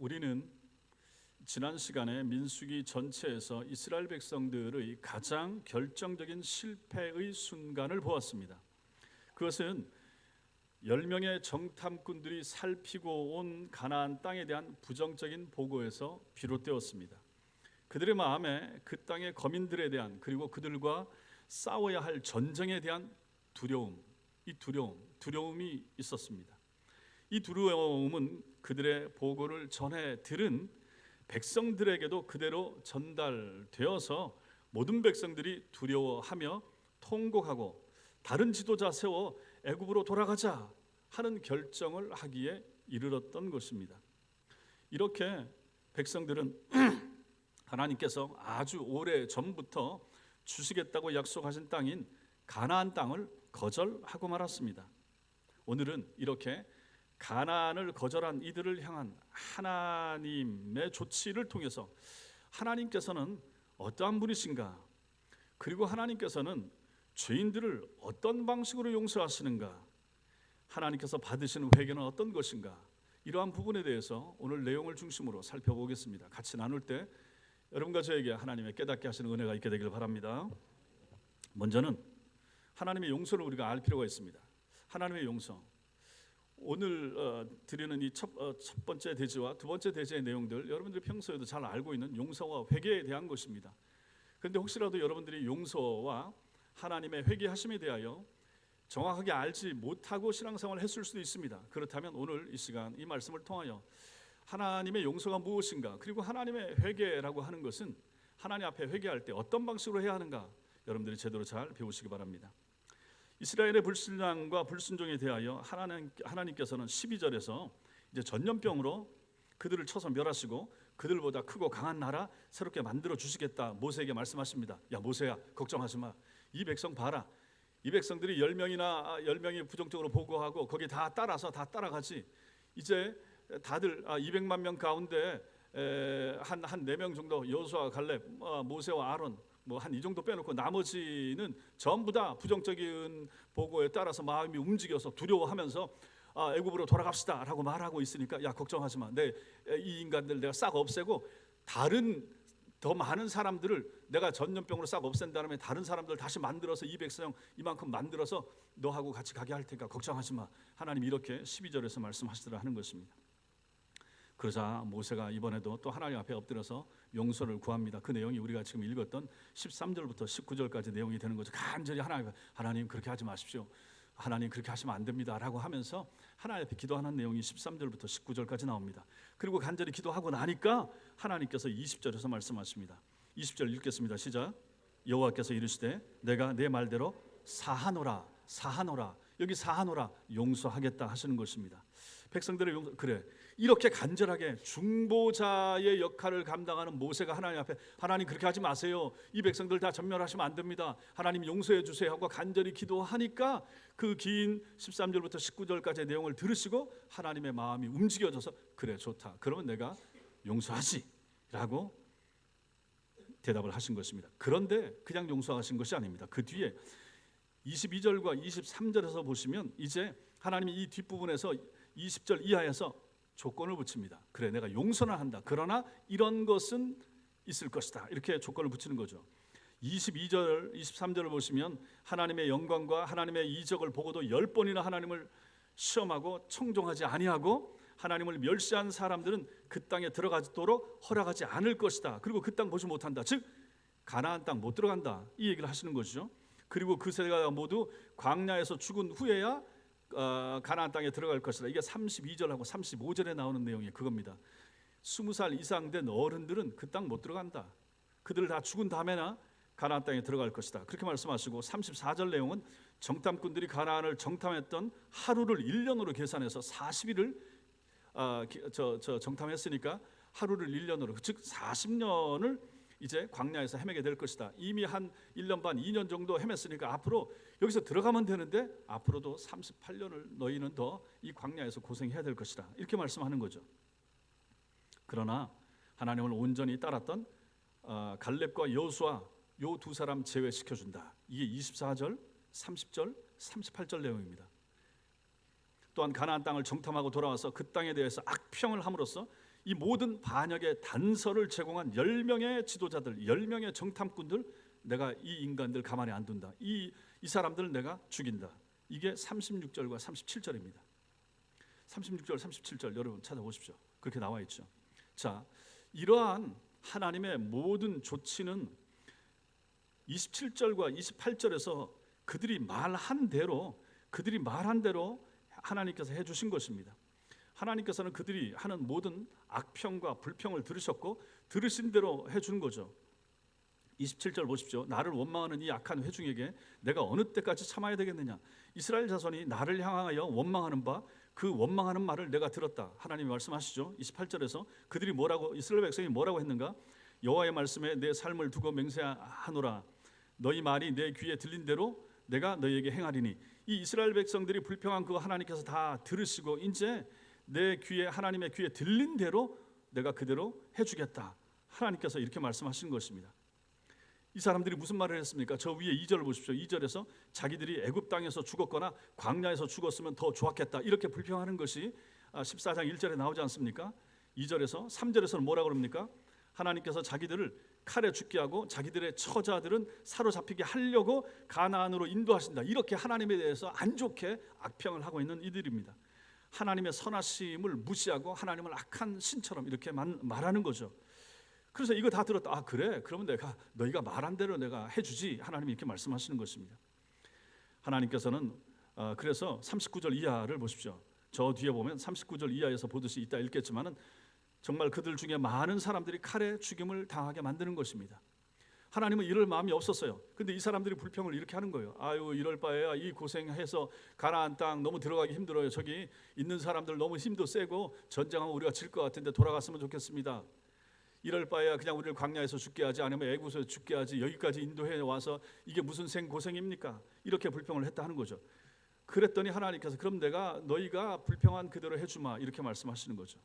우리는 지난 시간에 민수기 전체에서 이스라엘 백성들의 가장 결정적인 실패의 순간을 보았습니다. 그것은 10명의 정탐꾼들이 살피고 온 가나안 땅에 대한 부정적인 보고에서 비롯되었습니다. 그들의 마음에 그 땅의 거민들에 대한, 그리고 그들과 싸워야 할 전쟁에 대한 두려움이 있었습니다. 이 두려움은 그들의 보고를 전해 들은 백성들에게도 그대로 전달되어서 모든 백성들이 두려워하며 통곡하고 다른 지도자 세워 애굽으로 돌아가자 하는 결정을 하기에 이르렀던 것입니다. 이렇게 백성들은 하나님께서 아주 오래 전부터 주시겠다고 약속하신 땅인 가나안 땅을 거절하고 말았습니다. 오늘은 이렇게 가나안을 거절한 이들을 향한 하나님의 조치를 통해서 하나님께서는 어떠한 분이신가, 그리고 하나님께서는 죄인들을 어떤 방식으로 용서하시는가, 하나님께서 받으시는 회개는 어떤 것인가, 이러한 부분에 대해서 오늘 내용을 중심으로 살펴보겠습니다. 같이 나눌 때 여러분과 저에게 하나님의 깨닫게 하시는 은혜가 있게 되길 바랍니다. 먼저는 하나님의 용서를 우리가 알 필요가 있습니다. 하나님의 용서, 오늘 드리는 이 첫 번째 대지와 두 번째 대지의 내용들, 여러분들이 평소에도 잘 알고 있는 용서와 회개에 대한 것입니다. 그런데 혹시라도 여러분들이 용서와 하나님의 회개하심에 대하여 정확하게 알지 못하고 신앙생활을 했을 수도 있습니다. 그렇다면 오늘 이 시간 이 말씀을 통하여 하나님의 용서가 무엇인가, 그리고 하나님의 회개라고 하는 것은 하나님 앞에 회개할 때 어떤 방식으로 해야 하는가, 여러분들이 제대로 잘 배우시기 바랍니다. 이스라엘의 불신앙과 불순종에 대하여 하나님께서는 12절에서 이제 전염병으로 그들을 쳐서 멸하시고 그들보다 크고 강한 나라 새롭게 만들어 주시겠다 모세에게 말씀하십니다. 야 모세야, 걱정하지 마. 이 백성 봐라. 이 백성들이 10명이 부정적으로 보고하고 거기 다 따라서 다 따라가지. 이제 다들 200만 명 가운데 한 4명 정도, 여호수아, 갈렙, 모세와 아론, 뭐 한 이 정도 빼놓고 나머지는 전부 다 부정적인 보고에 따라서 마음이 움직여서 두려워하면서 애굽으로 돌아갑시다라고 말하고 있으니까 야 걱정하지 마. 이 인간들 내가 싹 없애고 다른 더 많은 사람들을 내가 전염병으로 싹 없앤 다음에 다른 사람들 다시 만들어서 이 백성 이만큼 만들어서 너하고 같이 가게 할 테니까 걱정하지 마. 하나님 이렇게 12절에서 말씀하시더라 하는 것입니다. 그러자 모세가 이번에도 또 하나님 앞에 엎드려서 용서를 구합니다. 그 내용이 우리가 지금 읽었던 13절부터 19절까지 내용이 되는 거죠. 간절히 하나님 그렇게 하지 마십시오. 하나님 그렇게 하시면 안 됩니다 라고 하면서 하나님 앞에 기도하는 내용이 13절부터 19절까지 나옵니다. 그리고 간절히 기도하고 나니까 하나님께서 20절에서 말씀하십니다. 20절 읽겠습니다. 시작. 여호와께서 이르시되 내가 내 말대로 사하노라. 여기 사하노라, 용서하겠다 하시는 것입니다. 백성들의 용서, 그래 이렇게 간절하게 중보자의 역할을 감당하는 모세가 하나님 앞에 하나님 그렇게 하지 마세요. 이 백성들 다 전멸하시면 안 됩니다. 하나님 용서해 주세요 하고 간절히 기도하니까 그 긴 13절부터 19절까지의 내용을 들으시고 하나님의 마음이 움직여져서 그래 좋다. 그러면 내가 용서하지 라고 대답을 하신 것입니다. 그런데 그냥 용서하신 것이 아닙니다. 그 뒤에 22절과 23절에서 보시면 이제 하나님이 이 뒷부분에서 20절 이하에서 조건을 붙입니다. 그래 내가 용서는 한다. 그러나 이런 것은 있을 것이다. 이렇게 조건을 붙이는 거죠. 22절, 23절을 보시면 하나님의 영광과 하나님의 이적을 보고도 10번이나 하나님을 시험하고 청종하지 아니하고 하나님을 멸시한 사람들은 그 땅에 들어가도록 허락하지 않을 것이다. 그리고 그 땅 보지 못한다. 즉 가나안 땅 못 들어간다. 이 얘기를 하시는 것이죠. 그리고 그 세대가 모두 광야에서 죽은 후에야 가나안 땅에 들어갈 것이다. 이게 32절하고 35절에 나오는 내용이 그겁니다. 20살 이상 된 어른들은 그 땅 못 들어간다. 그들 다 죽은 다음에나 가나안 땅에 들어갈 것이다. 그렇게 말씀하시고 34절 내용은 정탐꾼들이 가나안을 정탐했던 하루를 1년으로 계산해서 40일을 정탐했으니까 하루를 1년으로, 즉 40년을 이제 광야에서 헤매게 될 것이다. 이미 한 1년 반 2년 정도 헤맸으니까 앞으로 여기서 들어가면 되는데 앞으로도 38년을 너희는 더 이 광야에서 고생해야 될 것이다. 이렇게 말씀하는 거죠. 그러나 하나님을 온전히 따랐던 갈렙과 여호수아 요 두 사람 제외시켜준다. 이게 24절, 30절, 38절 내용입니다. 또한 가나안 땅을 정탐하고 돌아와서 그 땅에 대해서 악평을 함으로써 이 모든 반역의 단서를 제공한 10명의 지도자들, 10명의 정탐꾼들, 내가 이 인간들 가만히 안 둔다. 이 사람들을 내가 죽인다. 이게 36절과 37절입니다. 36절, 37절 여러분 찾아보십시오. 그렇게 나와 있죠. 자, 이러한 하나님의 모든 조치는 27절과 28절에서 그들이 말한 대로 하나님께서 해주신 것입니다. 하나님께서는 그들이 하는 모든 악평과 불평을 들으셨고 들으신 대로 해준 거죠. 27절 보십시오. 나를 원망하는 이 악한 회중에게 내가 어느 때까지 참아야 되겠느냐. 이스라엘 자손이 나를 향하여 원망하는 바 그 원망하는 말을 내가 들었다. 하나님이 말씀하시죠. 28절에서 그들이 이스라엘 백성이 뭐라고 했는가? 여호와의 말씀에 내 삶을 두고 맹세하노라. 너희 말이 내 귀에 들린 대로 내가 너희에게 행하리니. 이 이스라엘 백성들이 불평한 그거 하나님께서 다 들으시고 이제 내 귀에, 하나님의 귀에 들린 대로 내가 그대로 해주겠다. 하나님께서 이렇게 말씀하신 것입니다. 이 사람들이 무슨 말을 했습니까? 저 위에 2절을 보십시오. 2절에서 자기들이 애굽 땅에서 죽었거나 광야에서 죽었으면 더 좋았겠다. 이렇게 불평하는 것이 14장 1절에 나오지 않습니까? 2절에서 3절에서는 뭐라고 그럽니까? 하나님께서 자기들을 칼에 죽게 하고 자기들의 처자들은 사로잡히게 하려고 가나안으로 인도하신다. 이렇게 하나님에 대해서 안 좋게 악평을 하고 있는 이들입니다. 하나님의 선하심을 무시하고 하나님을 악한 신처럼 이렇게 말하는 거죠. 그래서 이거 다 들었다. 그래? 그러면 너희가 말한 대로 내가 해주지. 하나님이 이렇게 말씀하시는 것입니다. 하나님께서는 그래서 39절 이하를 보십시오. 저 뒤에 보면 39절 이하에서 보듯이 이따 읽겠지만은 정말 그들 중에 많은 사람들이 칼에 죽임을 당하게 만드는 것입니다. 하나님은 이럴 마음이 없었어요. 근데 이 사람들이 불평을 이렇게 하는 거예요. 아유, 이럴 바에야 이 고생해서 가나안 땅 너무 들어가기 힘들어요. 저기 있는 사람들 너무 힘도 세고 전쟁하면 우리가 질 것 같은데 돌아갔으면 좋겠습니다. 이럴 바에야 그냥 우리를 광야에서 죽게 하지, 아니면 애굽에서 죽게 하지, 여기까지 인도해 와서 이게 무슨 생고생입니까? 이렇게 불평을 했다 하는 거죠. 그랬더니 하나님께서 그럼 내가 너희가 불평한 그대로 해주마, 이렇게 말씀하시는 거죠.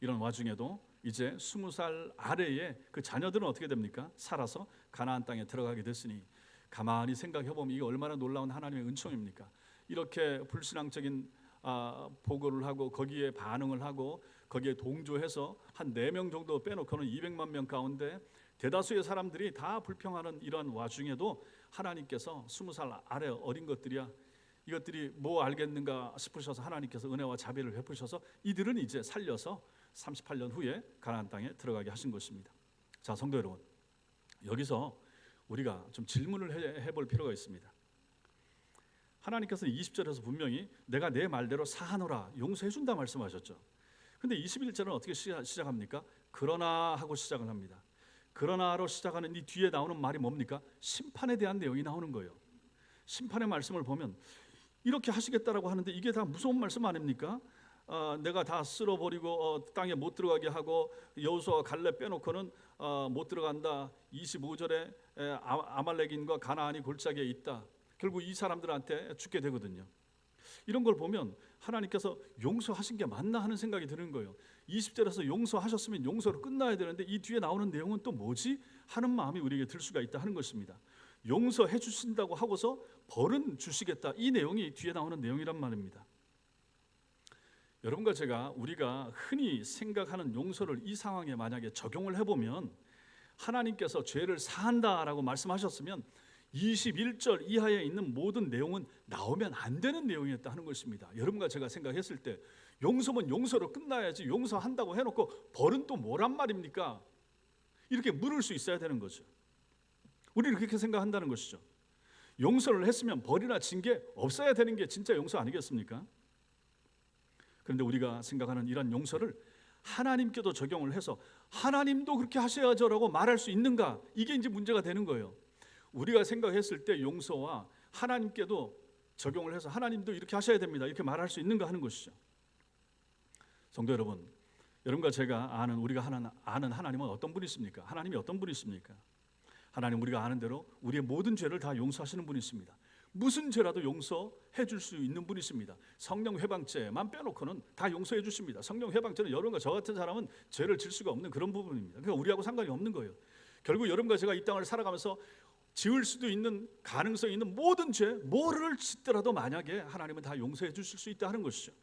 이런 와중에도 이제 20살 아래의 그 자녀들은 어떻게 됩니까? 살아서 가나안 땅에 들어가게 됐으니 가만히 생각해보면 이게 얼마나 놀라운 하나님의 은총입니까? 이렇게 불신앙적인 보고를 하고 거기에 반응을 하고 거기에 동조해서 한 4명 정도 빼놓고는 200만 명 가운데 대다수의 사람들이 다 불평하는 이런 와중에도 하나님께서 20살 아래 어린 것들이야, 이것들이 뭐 알겠는가 싶으셔서 하나님께서 은혜와 자비를 베푸셔서 이들은 이제 살려서 38년 후에 가나안 땅에 들어가게 하신 것입니다. 자, 성도 여러분, 여기서 우리가 좀 질문을 해볼 필요가 있습니다. 하나님께서 20절에서 분명히 내가 내 말대로 사하노라, 용서해 준다 말씀하셨죠. 근데 21절은 어떻게 시작합니까? 그러나 하고 시작을 합니다. 그러나로 시작하는 이 뒤에 나오는 말이 뭡니까? 심판에 대한 내용이 나오는 거예요. 심판의 말씀을 보면 이렇게 하시겠다라고 하는데 이게 다 무서운 말씀 아닙니까? 내가 다 쓸어버리고 땅에 못 들어가게 하고 여호수아와 갈렙 빼놓고는 못 들어간다. 25절에 아말렉인과 가나안이 골짜기에 있다. 결국 이 사람들한테 죽게 되거든요. 이런 걸 보면 하나님께서 용서하신 게 맞나 하는 생각이 드는 거예요. 20절에서 용서하셨으면 용서로 끝나야 되는데 이 뒤에 나오는 내용은 또 뭐지? 하는 마음이 우리에게 들 수가 있다 하는 것입니다. 용서해 주신다고 하고서 벌은 주시겠다, 이 내용이 뒤에 나오는 내용이란 말입니다. 여러분과 제가 우리가 흔히 생각하는 용서를 이 상황에 만약에 적용을 해보면 하나님께서 죄를 사한다라고 말씀하셨으면 21절 이하에 있는 모든 내용은 나오면 안 되는 내용이었다 하는 것입니다. 여러분과 제가 생각했을 때 용서면 용서로 끝나야지, 용서한다고 해놓고 벌은 또 뭐란 말입니까? 이렇게 물을 수 있어야 되는 거죠. 우리는 그렇게 생각한다는 것이죠. 용서를 했으면 벌이나 징계 없어야 되는 게 진짜 용서 아니겠습니까? 그런데 우리가 생각하는 이런 용서를 하나님께도 적용을 해서 하나님도 그렇게 하셔야죠라고 말할 수 있는가? 이게 이제 문제가 되는 거예요. 우리가 생각했을 때 용서와 하나님께도 적용을 해서 하나님도 이렇게 하셔야 됩니다, 이렇게 말할 수 있는가 하는 것이죠. 성도 여러분, 여러분과 제가 우리가 아는 하나님은 어떤 분이십니까? 하나님이 어떤 분이십니까? 하나님 우리가 아는 대로 우리의 모든 죄를 다 용서하시는 분이십니다. 무슨 죄라도 용서해 줄 수 있는 분이십니다. 성령 회방죄만 빼놓고는 다 용서해 주십니다. 성령 회방죄는 여러분과 저 같은 사람은 죄를 질 수가 없는 그런 부분입니다. 그러니까 우리하고 상관이 없는 거예요. 결국 여러분과 제가 이 땅을 살아가면서 지을 수도 있는 가능성이 있는 모든 죄, 뭐를 짓더라도 만약에 하나님은 다 용서해 주실 수 있다 하는 것이죠.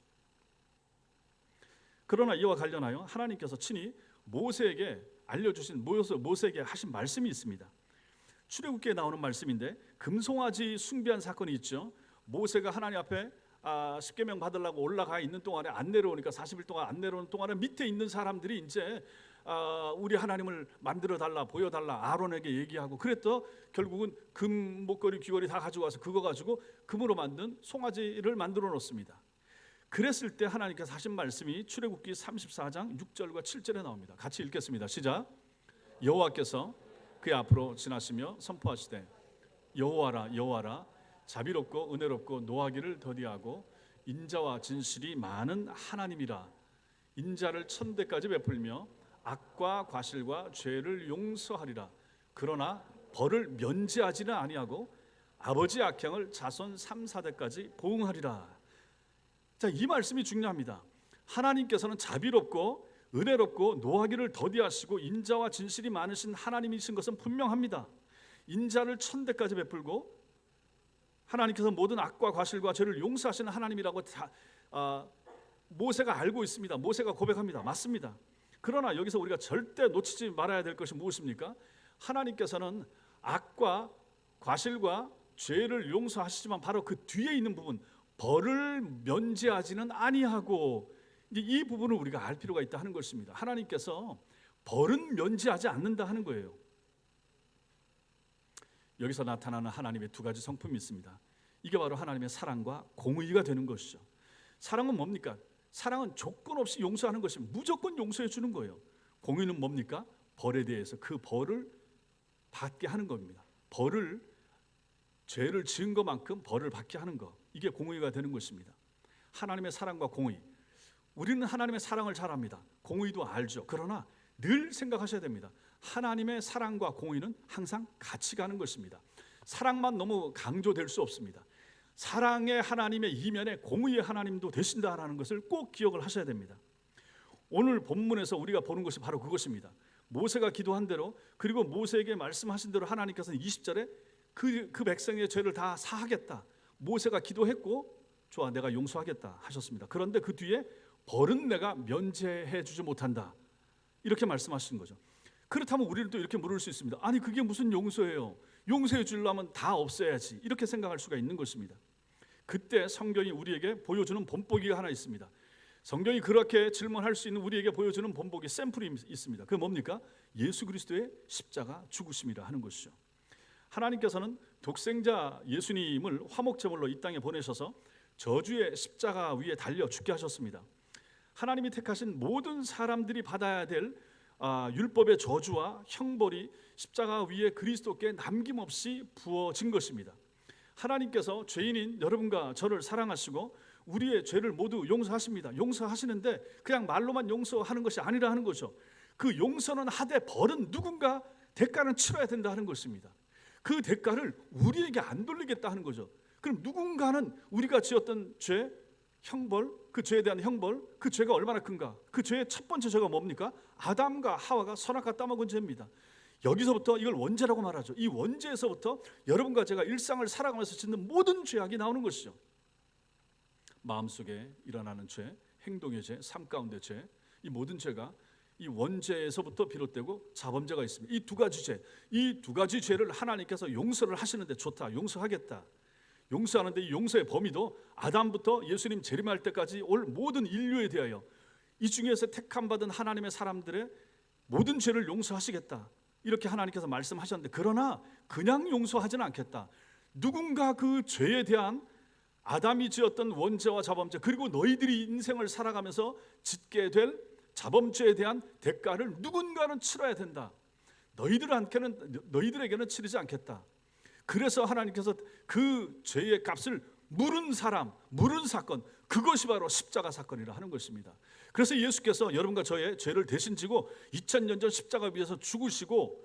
그러나 이와 관련하여 하나님께서 친히 모세에게 알려주신 모세에게 하신 말씀이 있습니다. 출애굽기에 나오는 말씀인데 금송아지 숭배한 사건이 있죠. 모세가 하나님 앞에 십계명 받으려고 올라가 있는 동안에 안 내려오니까 40일 동안 안 내려오는 동안에 밑에 있는 사람들이 이제 우리 하나님을 만들어 달라, 보여 달라 아론에게 얘기하고 그랬더 결국은 금 목걸이 귀걸이 다 가져와서 그거 가지고 금으로 만든 송아지를 만들어 놓습니다. 그랬을 때 하나님께서 하신 말씀이 출애굽기 34장 6절과 7절에 나옵니다. 같이 읽겠습니다. 시작. 여호와께서 그의 앞으로 지나시며 선포하시되 여호와라 여호와라 자비롭고 은혜롭고 노하기를 더디하고 인자와 진실이 많은 하나님이라. 인자를 천대까지 베풀며 악과 과실과 죄를 용서하리라. 그러나 벌을 면제하지는 아니하고 아버지 악행을 자손 3, 4대까지 보응하리라. 자, 이 말씀이 중요합니다. 하나님께서는 자비롭고 은혜롭고 노하기를 더디하시고 인자와 진실이 많으신 하나님이신 것은 분명합니다. 인자를 천대까지 베풀고 하나님께서 모든 악과 과실과 죄를 용서하시는 하나님이라고 모세가 알고 있습니다. 모세가 고백합니다. 맞습니다. 그러나 여기서 우리가 절대 놓치지 말아야 될 것이 무엇입니까? 하나님께서는 악과 과실과 죄를 용서하시지만 바로 그 뒤에 있는 부분 벌을 면제하지는 아니하고, 이 부분을 우리가 알 필요가 있다 하는 것입니다. 하나님께서 벌은 면제하지 않는다 하는 거예요. 여기서 나타나는 하나님의 두 가지 성품이 있습니다. 이게 바로 하나님의 사랑과 공의가 되는 것이죠. 사랑은 뭡니까? 사랑은 조건 없이 용서하는 것이 무조건 용서해 주는 거예요. 공의는 뭡니까? 벌에 대해서 그 벌을 받게 하는 겁니다. 죄를 지은 것만큼 벌을 받게 하는 것, 이게 공의가 되는 것입니다. 하나님의 사랑과 공의, 우리는 하나님의 사랑을 잘 압니다. 공의도 알죠. 그러나 늘 생각하셔야 됩니다. 하나님의 사랑과 공의는 항상 같이 가는 것입니다. 사랑만 너무 강조될 수 없습니다. 사랑의 하나님의 이면에 공의의 하나님도 되신다라는 것을 꼭 기억을 하셔야 됩니다. 오늘 본문에서 우리가 보는 것이 바로 그것입니다. 모세가 기도한 대로, 그리고 모세에게 말씀하신 대로 하나님께서는 20절에 그 백성의 죄를 다 사하겠다. 모세가 기도했고 좋아, 내가 용서하겠다 하셨습니다. 그런데 그 뒤에 벌은 내가 면제해 주지 못한다, 이렇게 말씀하신 거죠. 그렇다면 우리는 또 이렇게 물을 수 있습니다. 아니 그게 무슨 용서예요? 용서해 주려면 다 없애야지, 이렇게 생각할 수가 있는 것입니다. 그때 성경이 우리에게 보여주는 본보기가 하나 있습니다. 성경이 그렇게 질문할 수 있는 우리에게 보여주는 본보기 샘플이 있습니다. 그게 뭡니까? 예수 그리스도의 십자가 죽으심이라 하는 것이죠. 하나님께서는 독생자 예수님을 화목제물로 이 땅에 보내셔서 저주의 십자가 위에 달려 죽게 하셨습니다. 하나님이 택하신 모든 사람들이 받아야 될 율법의 저주와 형벌이 십자가 위에 그리스도께 남김없이 부어진 것입니다. 하나님께서 죄인인 여러분과 저를 사랑하시고 우리의 죄를 모두 용서하십니다. 용서하시는데 그냥 말로만 용서하는 것이 아니라 하는 거죠. 그 용서는 하되 벌은 누군가 대가는 치러야 된다 하는 것입니다. 그 대가를 우리에게 안 돌리겠다 하는 거죠. 그럼 누군가는 우리가 지었던 죄, 형벌, 그 죄에 대한 형벌, 그 죄가 얼마나 큰가? 그 죄의 첫 번째 죄가 뭡니까? 아담과 하와가 선악과 따먹은 죄입니다. 여기서부터 이걸 원죄라고 말하죠. 이 원죄에서부터 여러분과 제가 일상을 살아가면서 짓는 모든 죄악이 나오는 것이죠. 마음속에 일어나는 죄, 행동의 죄, 삶 가운데 죄, 이 모든 죄가 이 원죄에서부터 비롯되고 자범죄가 있습니다. 이 두 가지 죄, 이 두 가지 죄를 하나님께서 용서를 하시는데 좋다, 용서하겠다. 용서하는데 이 용서의 범위도 아담부터 예수님 재림할 때까지 올 모든 인류에 대하여 이 중에서 택함 받은 하나님의 사람들의 모든 죄를 용서하시겠다, 이렇게 하나님께서 말씀하셨는데, 그러나 그냥 용서하지는 않겠다. 누군가 그 죄에 대한 아담이 지었던 원죄와 자범죄, 그리고 너희들이 인생을 살아가면서 짓게 될 자범죄에 대한 대가를 누군가는 치러야 된다. 너희들에게는 치르지 않겠다. 그래서 하나님께서 그 죄의 값을 물은 사람, 물은 사건, 그것이 바로 십자가 사건이라 하는 것입니다. 그래서 예수께서 여러분과 저의 죄를 대신 지고 2000년 전 십자가 위에서 죽으시고,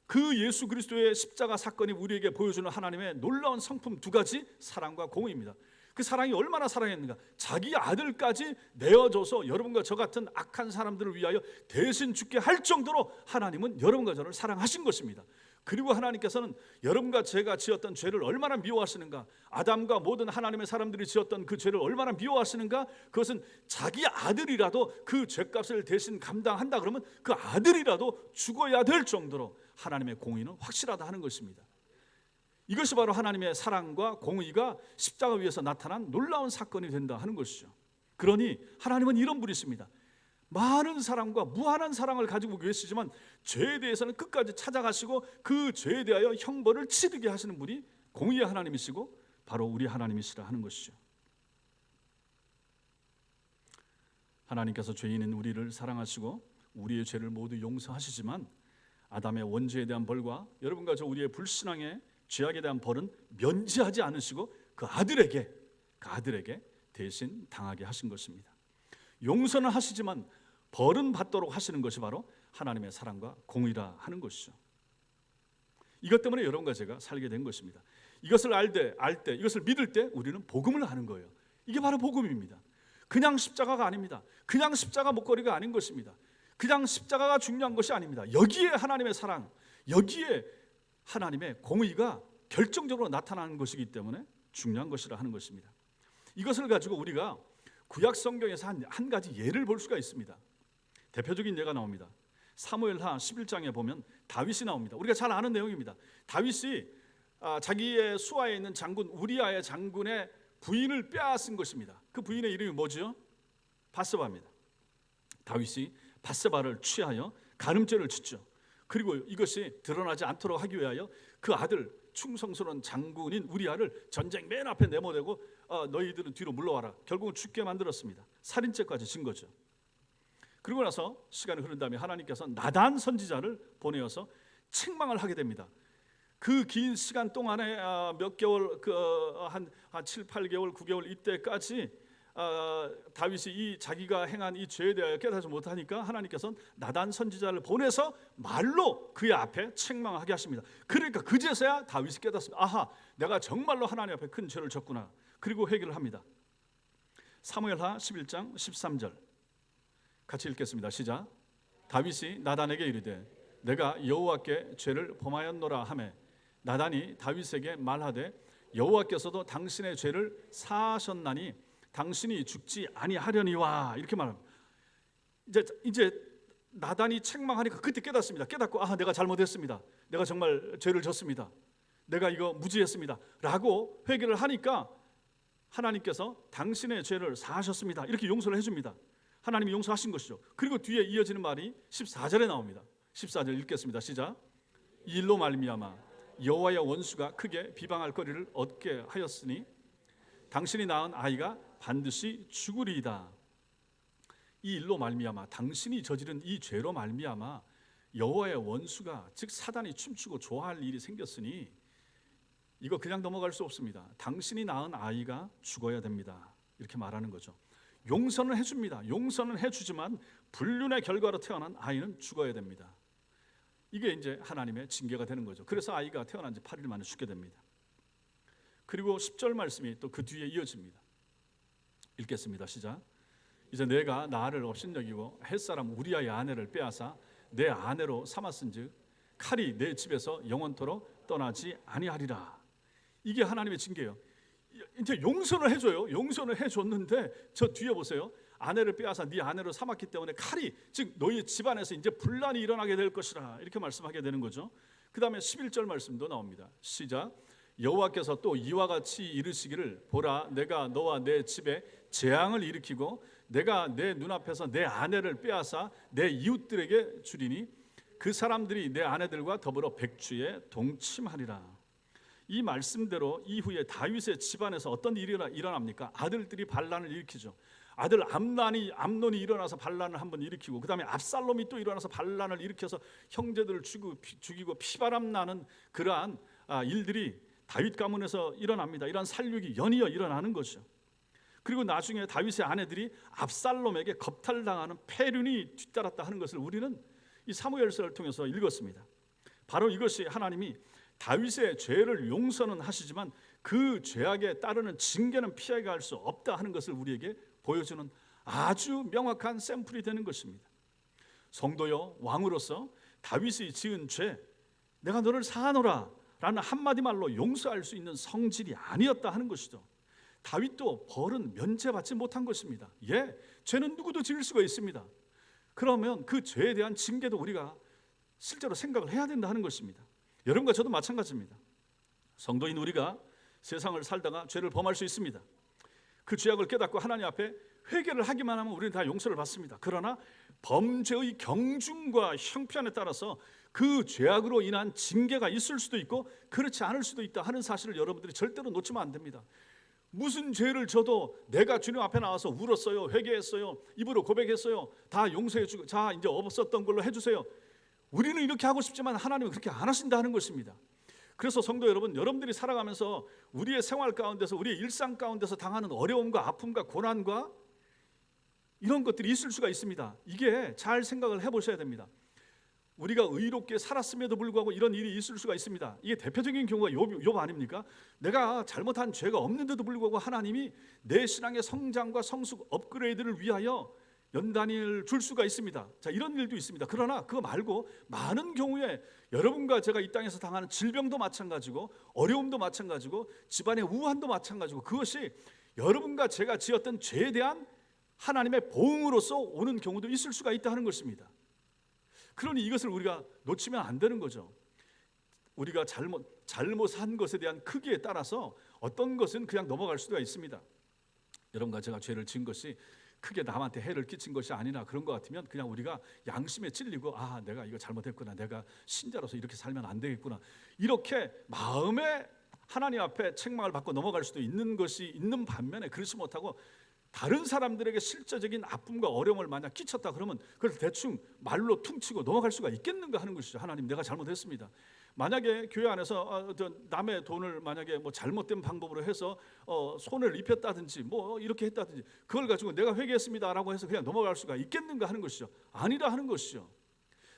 그 예수 그리스도의 십자가 사건이 우리에게 보여주는 하나님의 놀라운 성품 두 가지, 사랑과 공의입니다. 그 사랑이 얼마나 사랑했는가? 자기 아들까지 내어줘서 여러분과 저 같은 악한 사람들을 위하여 대신 죽게 할 정도로 하나님은 여러분과 저를 사랑하신 것입니다. 그리고 하나님께서는 여러분과 제가 지었던 죄를 얼마나 미워하시는가, 아담과 모든 하나님의 사람들이 지었던 그 죄를 얼마나 미워하시는가, 그것은 자기 아들이라도 그 죄값을 대신 감당한다 그러면 그 아들이라도 죽어야 될 정도로 하나님의 공의는 확실하다 하는 것입니다. 이것이 바로 하나님의 사랑과 공의가 십자가 위에서 나타난 놀라운 사건이 된다 하는 것이죠. 그러니 하나님은 이런 분이십니다. 많은 사랑과 무한한 사랑을 가지고 계시지만 죄에 대해서는 끝까지 찾아가시고 그 죄에 대하여 형벌을 치르게 하시는 분이 공의의 하나님이시고 바로 우리 하나님이시라 하는 것이죠. 하나님께서 죄인인 우리를 사랑하시고 우리의 죄를 모두 용서하시지만 아담의 원죄에 대한 벌과 여러분과 저 우리의 불신앙의 죄악에 대한 벌은 면제하지 않으시고 그 아들에게 대신 당하게 하신 것입니다. 용서는 하시지만 벌은 받도록 하시는 것이 바로 하나님의 사랑과 공의라 하는 것이죠. 이것 때문에 여러분과 제가 살게 된 것입니다. 이것을 알 때, 이것을 믿을 때 우리는 복음을 아는 거예요. 이게 바로 복음입니다. 그냥 십자가가 아닙니다. 그냥 십자가 목걸이가 아닌 것입니다. 그냥 십자가가 중요한 것이 아닙니다. 여기에 하나님의 사랑, 여기에 하나님의 공의가 결정적으로 나타나는 것이기 때문에 중요한 것이라 하는 것입니다. 이것을 가지고 우리가 구약 성경에서 한 가지 예를 볼 수가 있습니다. 대표적인 예가 나옵니다. 사무엘하 11장에 보면 다윗이 나옵니다. 우리가 잘 아는 내용입니다. 다윗이 자기의 수하에 있는 장군 우리아의 장군의 부인을 빼앗은 것입니다. 그 부인의 이름이 뭐죠? 바세바입니다. 다윗이 바세바를 취하여 간음죄를 짓죠. 그리고 이것이 드러나지 않도록 하기 위하여 그 아들 충성스러운 장군인 우리아를 전쟁 맨 앞에 내모내고 너희들은 뒤로 물러와라. 결국은 죽게 만들었습니다. 살인죄까지 진 거죠. 그리고 나서 시간이 흐른 다음에 하나님께서 나단 선지자를 보내어서 책망을 하게 됩니다. 그 긴 시간 동안에 몇 개월, 한 7, 8개월, 9개월 이때까지 다윗이 자기가 행한 이 죄에 대하여 깨닫지 못하니까 하나님께서는 나단 선지자를 보내서 말로 그의 앞에 책망하게 하십니다. 그러니까 그제서야 다윗이 깨닫습니다. 아하, 내가 정말로 하나님 앞에 큰 죄를 졌구나. 그리고 회개를 합니다. 사무엘하 11장 13절 같이 읽겠습니다. 시작. 다윗이 나단에게 이르되 내가 여호와께 죄를 범하였노라 하매 나단이 다윗에게 말하되 여호와께서도 당신의 죄를 사하셨나니 당신이 죽지 아니하려니와 이렇게 말합니다. 이제 나단이 책망하니까 그때 깨닫습니다. 깨닫고 내가 잘못했습니다. 내가 정말 죄를 졌습니다. 내가 이거 무지했습니다. 라고 회개를 하니까 하나님께서 당신의 죄를 사하셨습니다. 이렇게 용서를 해줍니다. 하나님이 용서하신 것이죠. 그리고 뒤에 이어지는 말이 14절에 나옵니다. 14절 읽겠습니다. 시작. 이 일로 말미암아 여호와의 원수가 크게 비방할 거리를 얻게 하였으니 당신이 낳은 아이가 반드시 죽으리이다. 이 일로 말미암아 당신이 저지른 이 죄로 말미암아 여호와의 원수가 즉 사단이 춤추고 좋아할 일이 생겼으니 이거 그냥 넘어갈 수 없습니다. 당신이 낳은 아이가 죽어야 됩니다. 이렇게 말하는 거죠. 용서는 해줍니다. 용서는 해주지만 불륜의 결과로 태어난 아이는 죽어야 됩니다. 이게 이제 하나님의 징계가 되는 거죠. 그래서 아이가 태어난 지 8일 만에 죽게 됩니다. 그리고 10절 말씀이 또 그 뒤에 이어집니다. 읽겠습니다. 시작. 이제 내가 나를 업신여기고 햇사람 우리아의 아내를 빼앗아 내 아내로 삼았은즉 칼이 내 집에서 영원토록 떠나지 아니하리라. 이게 하나님의 징계예요. 이제 용서를 해줘요. 용서는 해줬는데 저 뒤에 보세요. 아내를 빼앗아 네 아내로 삼았기 때문에 칼이 즉 너희 집안에서 이제 분란이 일어나게 될 것이라 이렇게 말씀하게 되는 거죠. 그 다음에 11절 말씀도 나옵니다. 시작. 여호와께서 또 이와 같이 이르시기를 보라 내가 너와 내 집에 재앙을 일으키고 내가 내 눈앞에서 내 아내를 빼앗아 내 이웃들에게 주리니 그 사람들이 내 아내들과 더불어 백주에 동침하리라. 이 말씀대로 이후에 다윗의 집안에서 어떤 일이 일어납니까? 아들들이 반란을 일으키죠. 아들 암논이 일어나서 반란을 한번 일으키고 그 다음에 압살롬이 또 일어나서 반란을 일으켜서 형제들을 죽이고 피바람 나는 그러한 일들이 다윗 가문에서 일어납니다. 이러한 살육이 연이어 일어나는 거죠. 그리고 나중에 다윗의 아내들이 압살롬에게 겁탈당하는 패륜이 뒤따랐다 하는 것을 우리는 이 사무엘서를 통해서 읽었습니다. 바로 이것이 하나님이 다윗의 죄를 용서는 하시지만 그 죄악에 따르는 징계는 피해갈 수 없다 하는 것을 우리에게 보여주는 아주 명확한 샘플이 되는 것입니다. 성도여 왕으로서 다윗이 지은 죄 내가 너를 사하노라 라는 한마디 말로 용서할 수 있는 성질이 아니었다 하는 것이죠. 다윗도 벌은 면제받지 못한 것입니다. 예, 죄는 누구도 지을 수가 있습니다. 그러면 그 죄에 대한 징계도 우리가 실제로 생각을 해야 된다 하는 것입니다. 여러분과 저도 마찬가지입니다. 성도인 우리가 세상을 살다가 죄를 범할 수 있습니다. 그 죄악을 깨닫고 하나님 앞에 회개를 하기만 하면 우리는 다 용서를 받습니다. 그러나 범죄의 경중과 형편에 따라서 그 죄악으로 인한 징계가 있을 수도 있고 그렇지 않을 수도 있다 하는 사실을 여러분들이 절대로 놓치면 안 됩니다. 무슨 죄를 져도 내가 주님 앞에 나와서 울었어요, 회개했어요, 입으로 고백했어요, 다 용서해 주고 자 이제 없었던 걸로 해주세요. 우리는 이렇게 하고 싶지만 하나님은 그렇게 안 하신다 하는 것입니다. 그래서 성도 여러분, 여러분들이 살아가면서 우리의 생활 가운데서 우리의 일상 가운데서 당하는 어려움과 아픔과 고난과 이런 것들이 있을 수가 있습니다. 이게 잘 생각을 해보셔야 됩니다. 우리가 의롭게 살았음에도 불구하고 이런 일이 있을 수가 있습니다. 이게 대표적인 경우가 욥 아닙니까? 내가 잘못한 죄가 없는데도 불구하고 하나님이 내 신앙의 성장과 성숙 업그레이드를 위하여 연단을 줄 수가 있습니다. 자, 이런 일도 있습니다. 그러나 그거 말고 많은 경우에 여러분과 제가 이 땅에서 당하는 질병도 마찬가지고 어려움도 마찬가지고 집안의 우환도 마찬가지고 그것이 여러분과 제가 지었던 죄에 대한 하나님의 보응으로서 오는 경우도 있을 수가 있다 하는 것입니다. 그러니 이것을 우리가 놓치면 안 되는 거죠. 우리가 잘못한 것에 대한 크기에 따라서 어떤 것은 그냥 넘어갈 수가 있습니다. 여러분과 제가 죄를 지은 것이 크게 남한테 해를 끼친 것이 아니라 그런 것 같으면 그냥 우리가 양심에 찔리고 내가 이거 잘못했구나, 내가 신자로서 이렇게 살면 안 되겠구나, 이렇게 마음에 하나님 앞에 책망을 받고 넘어갈 수도 있는 것이 있는 반면에 그렇지 못하고 다른 사람들에게 실제적인 아픔과 어려움을 만약 끼쳤다 그러면 그걸 대충 말로 퉁치고 넘어갈 수가 있겠는가 하는 것이죠. 하나님, 내가 잘못했습니다. 만약에 교회 안에서 남의 돈을 만약에 뭐 잘못된 방법으로 해서 손해를 입혔다든지 뭐 이렇게 했다든지 그걸 가지고 내가 회개했습니다라고 해서 그냥 넘어갈 수가 있겠는가 하는 것이죠. 아니라 하는 것이죠.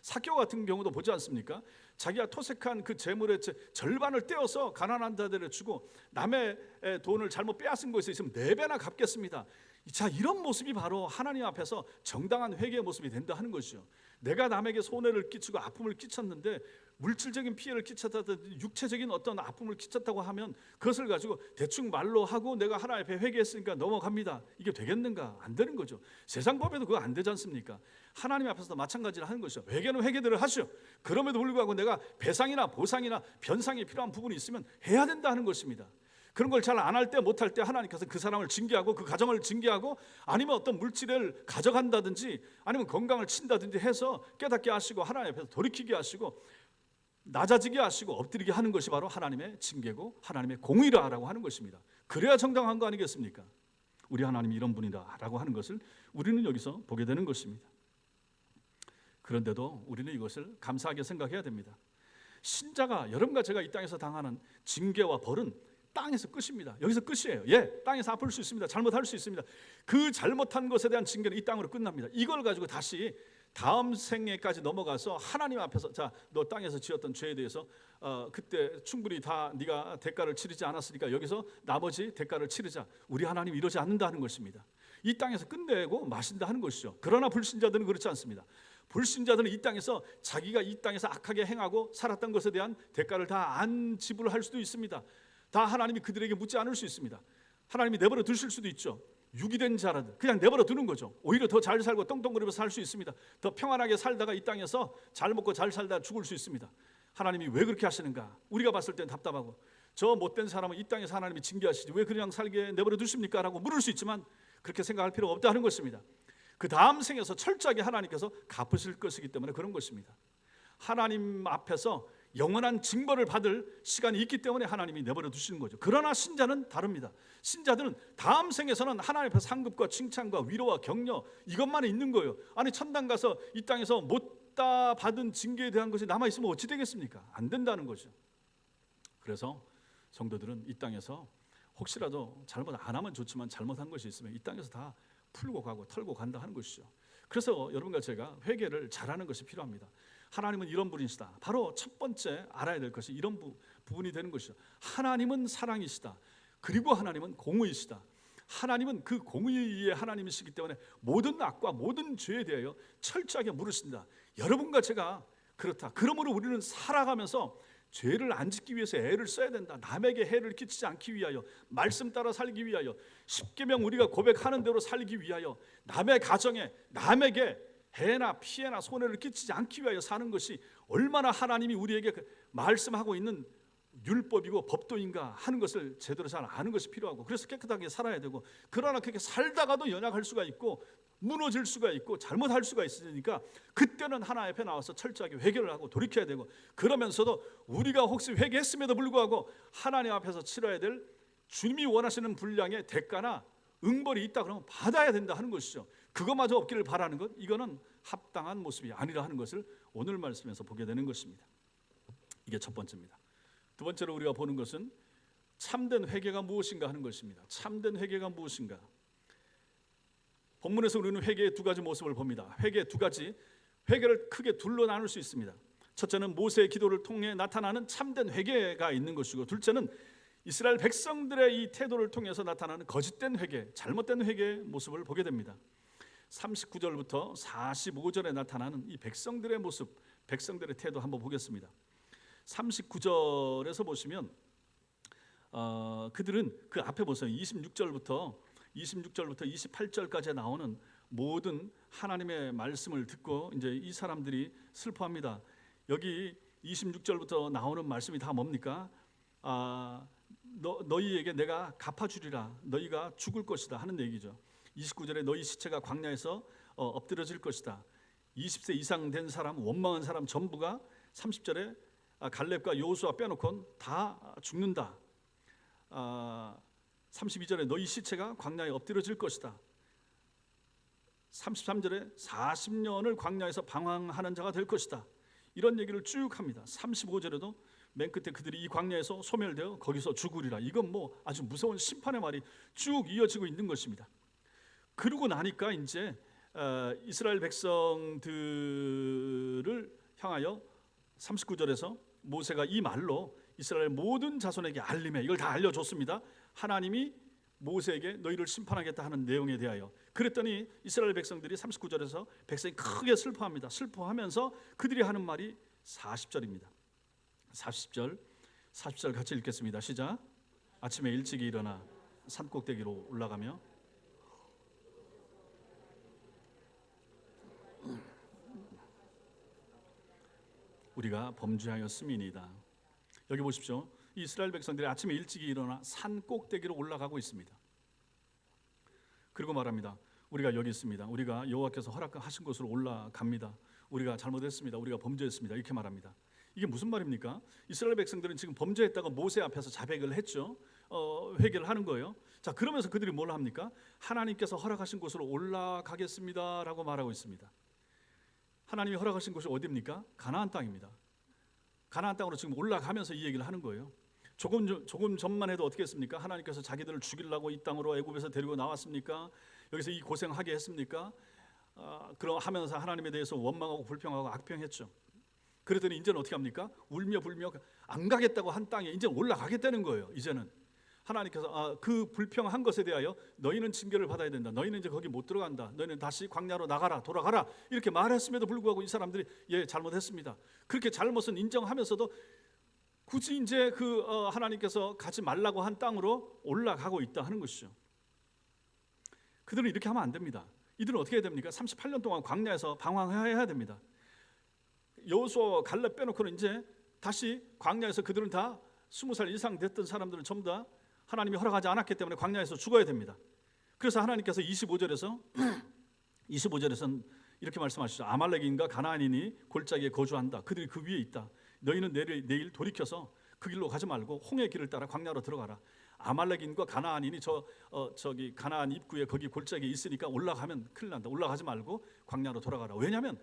삭개오 같은 경우도 보지 않습니까? 자기가 토색한 그 재물의 절반을 떼어서 가난한 자들에게 주고 남의 돈을 잘못 빼앗은 것에 있으면 4배나 갚겠습니다. 자, 이런 모습이 바로 하나님 앞에서 정당한 회개의 모습이 된다 하는 것이죠. 내가 남에게 손해를 끼치고 아픔을 끼쳤는데 물질적인 피해를 끼쳤다든지 육체적인 어떤 아픔을 끼쳤다고 하면 그것을 가지고 대충 말로 하고 내가 하나님 앞에 회개했으니까 넘어갑니다. 이게 되겠는가? 안 되는 거죠. 세상 법에도 그거 안 되지 않습니까? 하나님 앞에서도 마찬가지를 하는 것이죠. 회개는 회개대로 하시오. 그럼에도 불구하고 내가 배상이나 보상이나 변상이 필요한 부분이 있으면 해야 된다 하는 것입니다. 그런 걸 잘 안 할 때 못할 때 하나님께서 그 사람을 징계하고 그 가정을 징계하고 아니면 어떤 물질을 가져간다든지 아니면 건강을 친다든지 해서 깨닫게 하시고 하나님 앞에서 돌이키게 하시고 낮아지게 하시고 엎드리게 하는 것이 바로 하나님의 징계고 하나님의 공의라고 하는 것입니다. 그래야 정당한 거 아니겠습니까? 우리 하나님이 이런 분이다라고 하는 것을 우리는 여기서 보게 되는 것입니다. 그런데도 우리는 이것을 감사하게 생각해야 됩니다. 신자가 여러분과 제가 이 땅에서 당하는 징계와 벌은 땅에서 끝입니다. 여기서 끝이에요. 땅에서 아플 수 있습니다. 잘못할 수 있습니다. 그 잘못한 것에 대한 징계는 이 땅으로 끝납니다. 이걸 가지고 다시 다음 생애까지 넘어가서 하나님 앞에서 자, 너 땅에서 지었던 죄에 대해서 그때 충분히 다 네가 대가를 치르지 않았으니까 여기서 나머지 대가를 치르자. 우리 하나님 이러지 않는다는 것입니다. 이 땅에서 끝내고 마신다 하는 것이죠. 그러나 불신자들은 그렇지 않습니다. 불신자들은 이 땅에서 자기가 이 땅에서 악하게 행하고 살았던 것에 대한 대가를 다 안 지불할 수도 있습니다. 다 하나님이 그들에게 묻지 않을 수 있습니다. 하나님이 내버려 두실 수도 있죠. 유기된 자라든 그냥 내버려 두는 거죠. 오히려 더 잘 살고 떵떵거리면서 살 수 있습니다. 더 평안하게 살다가 이 땅에서 잘 먹고 잘 살다 죽을 수 있습니다. 하나님이 왜 그렇게 하시는가? 우리가 봤을 땐 답답하고 저 못된 사람은 이 땅에서 하나님이 징계하시지 왜 그냥 살게 내버려 두십니까? 라고 물을 수 있지만 그렇게 생각할 필요가 없다는 것입니다. 그 다음 생에서 철저하게 하나님께서 갚으실 것이기 때문에 그런 것입니다. 하나님 앞에서 영원한 징벌을 받을 시간이 있기 때문에 하나님이 내버려 두시는 거죠. 그러나 신자는 다릅니다. 신자들은 다음 생에서는 하나님 앞에 상급과 칭찬과 위로와 격려 이것만 있는 거예요. 아니 천당 가서 이 땅에서 못다 받은 징계에 대한 것이 남아있으면 어찌 되겠습니까? 안 된다는 거죠. 그래서 성도들은 이 땅에서 혹시라도 잘못 안 하면 좋지만 잘못한 것이 있으면 이 땅에서 다 풀고 가고 털고 간다 하는 것이죠. 그래서 여러분과 제가 회개를 잘하는 것이 필요합니다. 하나님은 이런 분이시다. 바로 첫 번째 알아야 될 것이 이런 부분이 되는 것이죠. 하나님은 사랑이시다. 그리고 하나님은 공의이시다. 하나님은 그 공의의 하나님이시기 때문에 모든 악과 모든 죄에 대하여 철저하게 물으신다. 여러분과 제가 그렇다. 그러므로 우리는 살아가면서 죄를 안 짓기 위해서 애를 써야 된다. 남에게 해를 끼치지 않기 위하여, 말씀 따라 살기 위하여, 십계명 우리가 고백하는 대로 살기 위하여, 남의 가정에 남에게 해나 피해나 손해를 끼치지 않기 위하여 사는 것이 얼마나 하나님이 우리에게 말씀하고 있는 율법이고 법도인가 하는 것을 제대로 잘 아는 것이 필요하고, 그래서 깨끗하게 살아야 되고, 그러나 그렇게 살다가도 연약할 수가 있고 무너질 수가 있고 잘못할 수가 있으니까 그때는 하나님 앞에 나와서 철저하게 회개를 하고 돌이켜야 되고, 그러면서도 우리가 혹시 회개했음에도 불구하고 하나님 앞에서 치러야 될 주님이 원하시는 분량의 대가나 응벌이 있다 그러면 받아야 된다 하는 것이죠. 그것마저 없기를 바라는 것, 이거는 합당한 모습이 아니라 하는 것을 오늘 말씀에서 보게 되는 것입니다. 이게 첫 번째입니다. 두 번째로 우리가 보는 것은 참된 회개가 무엇인가 하는 것입니다. 참된 회개가 무엇인가? 본문에서 우리는 회개의 두 가지 모습을 봅니다. 회개의 두 가지, 회개를 크게 둘로 나눌 수 있습니다. 첫째는 모세의 기도를 통해 나타나는 참된 회개가 있는 것이고, 둘째는 이스라엘 백성들의 이 태도를 통해서 나타나는 거짓된 회개, 잘못된 회개의 모습을 보게 됩니다. 39절부터 45절에 나타나는 이 백성들의 모습, 백성들의 태도 한번 보겠습니다. 39절에서 보시면 그들은 그 앞에 보세요. 26절부터 28절까지 나오는 모든 하나님의 말씀을 듣고 이제 이 사람들이 슬퍼합니다. 여기 26절부터 나오는 말씀이 다 뭡니까? 너희에게 내가 갚아주리라, 너희가 죽을 것이다 하는 얘기죠. 29절에 너희 시체가 광야에서 엎드려질 것이다. 20세 이상 된 사람, 원망한 사람 전부가 30절에 갈렙과 여호수아 빼놓고는 다 죽는다. 32절에 너희 시체가 광야에 엎드려질 것이다. 33절에 40년을 광야에서 방황하는 자가 될 것이다. 이런 얘기를 쭉 합니다. 35절에도 맨 끝에 그들이 이 광야에서 소멸되어 거기서 죽으리라. 이건 뭐 아주 무서운 심판의 말이 쭉 이어지고 있는 것입니다. 그러고 나니까 이제 이스라엘 백성들을 향하여 39절에서 모세가 이 말로 이스라엘 모든 자손에게 알림해, 이걸 다 알려줬습니다. 하나님이 모세에게 너희를 심판하겠다 하는 내용에 대하여. 그랬더니 이스라엘 백성들이 39절에서 백성이 크게 슬퍼합니다. 슬퍼하면서 그들이 하는 말이 40절입니다. 40절 같이 읽겠습니다. 시작. 아침에 일찍 일어나 산꼭대기로 올라가며 우리가 범죄하였음이니이다. 여기 보십시오. 이스라엘 백성들이 아침에 일찍 일어나 산 꼭대기로 올라가고 있습니다. 그리고 말합니다. 우리가 여기 있습니다. 우리가 여호와께서 허락하신 곳으로 올라갑니다. 우리가 잘못했습니다. 우리가 범죄했습니다. 이렇게 말합니다. 이게 무슨 말입니까? 이스라엘 백성들은 지금 범죄했다고 모세 앞에서 자백을 했죠. 회개를 하는 거예요. 자, 그러면서 그들이 뭘 합니까? 하나님께서 허락하신 곳으로 올라가겠습니다라고 말하고 있습니다. 하나님이 허락하신 곳이 어디입니까? 가나안 땅입니다. 가나안 땅으로 지금 올라가면서 이 얘기를 하는 거예요. 조금 전만 해도 어떻게 했습니까? 하나님께서 자기들을 죽이려고 이 땅으로 애굽에서 데리고 나왔습니까? 여기서 이 고생하게 했습니까? 그럼 하면서 하나님에 대해서 원망하고 불평하고 악평했죠. 그랬더니 이제는 어떻게 합니까? 울며 불며 안 가겠다고 한 땅에 이제 올라가겠다는 거예요. 이제는 하나님께서 그 불평한 것에 대하여 너희는 징계를 받아야 된다. 너희는 이제 거기 못 들어간다. 너희는 다시 광야로 나가라, 돌아가라. 이렇게 말했음에도 불구하고 이 사람들이 잘못했습니다. 그렇게 잘못은 인정하면서도 굳이 이제 하나님께서 가지 말라고 한 땅으로 올라가고 있다 하는 것이죠. 그들은 이렇게 하면 안 됩니다. 이들은 어떻게 해야 됩니까? 38년 동안 광야에서 방황해야 됩니다. 여호수아 갈렙 빼놓고는 이제 다시 광야에서 그들은 다 20살 이상 됐던 사람들은 전부 다 하나님이 허락하지 않았기 때문에 광야에서 죽어야 됩니다. 그래서 하나님께서 25절에서는 이렇게 말씀하시죠. 아말렉인과 가나안인이 골짜기에 거주한다. 그들이 그 위에 있다. 너희는 내일 돌이켜서 그 길로 가지 말고 홍해 길을 따라 광야로 들어가라. 아말렉인과 가나안인이 저기 가나안 입구에 거기 골짜기에 있으니까 올라가면 큰일 난다. 올라가지 말고 광야로 돌아가라. 왜냐하면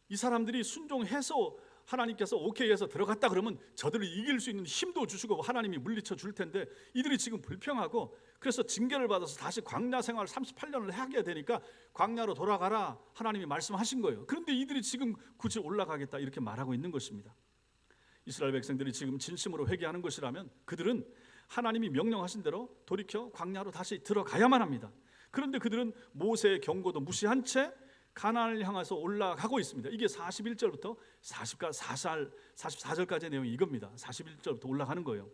이 사람들이 순종해서 하나님께서 오케이 해서 들어갔다 그러면 저들을 이길 수 있는 힘도 주시고 하나님이 물리쳐 줄 텐데 이들이 지금 불평하고 그래서 징계를 받아서 다시 광야 생활 38년을 하게 되니까 광야로 돌아가라 하나님이 말씀하신 거예요. 그런데 이들이 지금 굳이 올라가겠다 이렇게 말하고 있는 것입니다. 이스라엘 백성들이 지금 진심으로 회개하는 것이라면 그들은 하나님이 명령하신 대로 돌이켜 광야로 다시 들어가야만 합니다. 그런데 그들은 모세의 경고도 무시한 채 가나안을 향해서 올라가고 있습니다. 이게 41절부터 44절까지의 내용이 이겁니다. 41절부터 올라가는 거예요.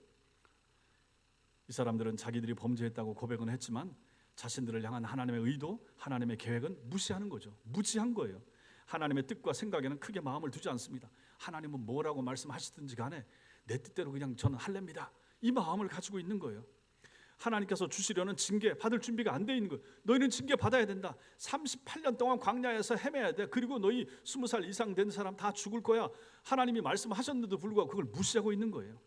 이 사람들은 자기들이 범죄했다고 고백은 했지만 자신들을 향한 하나님의 의도, 하나님의 계획은 무시하는 거죠. 무지한 거예요. 하나님의 뜻과 생각에는 크게 마음을 두지 않습니다. 하나님은 뭐라고 말씀하시든지 간에 내 뜻대로 그냥 저는 할랍니다. 이 마음을 가지고 있는 거예요. 하나님께서 주시려는 징계 받을 준비가 안 돼 있는 거예요. 너희는 징계 받아야 된다. 38년 동안 광야에서 헤매야 돼. 그리고 너희 20살 이상 된 사람 다 죽을 거야. 하나님이 말씀하셨는데도 불구하고 그걸 무시하고 있는 거예요.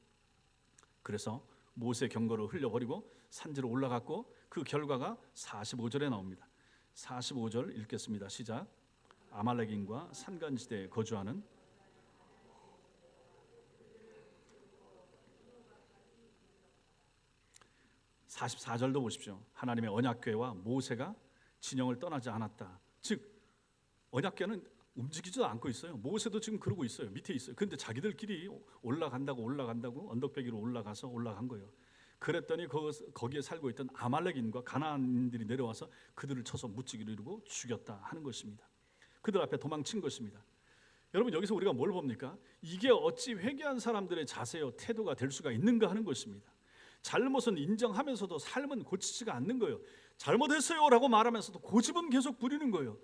그래서 모세 경고를 흘려버리고 산지로 올라갔고 그 결과가 45절에 나옵니다. 45절 읽겠습니다. 시작. 아말렉인과 산간지대에 거주하는 44절도 보십시오. 하나님의 언약궤와 모세가 진영을 떠나지 않았다. 즉 언약궤는 움직이지도 않고 있어요. 모세도 지금 그러고 있어요. 밑에 있어요. 근데 자기들끼리 올라간다고 언덕배 위로 올라간 거예요. 그랬더니 거기에 살고 있던 아말렉인과 가나안인들이 내려와서 그들을 쳐서 무찌기로 이루고 죽였다 하는 것입니다. 그들 앞에 도망친 것입니다. 여러분 여기서 우리가 뭘 봅니까? 이게 어찌 회개한 사람들의 자세요 태도가 될 수가 있는가 하는 것입니다. 잘못은 인정하면서도 삶은 고치지가 않는 거예요. 잘못했어요 라고 말하면서도 고집은 계속 부리는 거예요.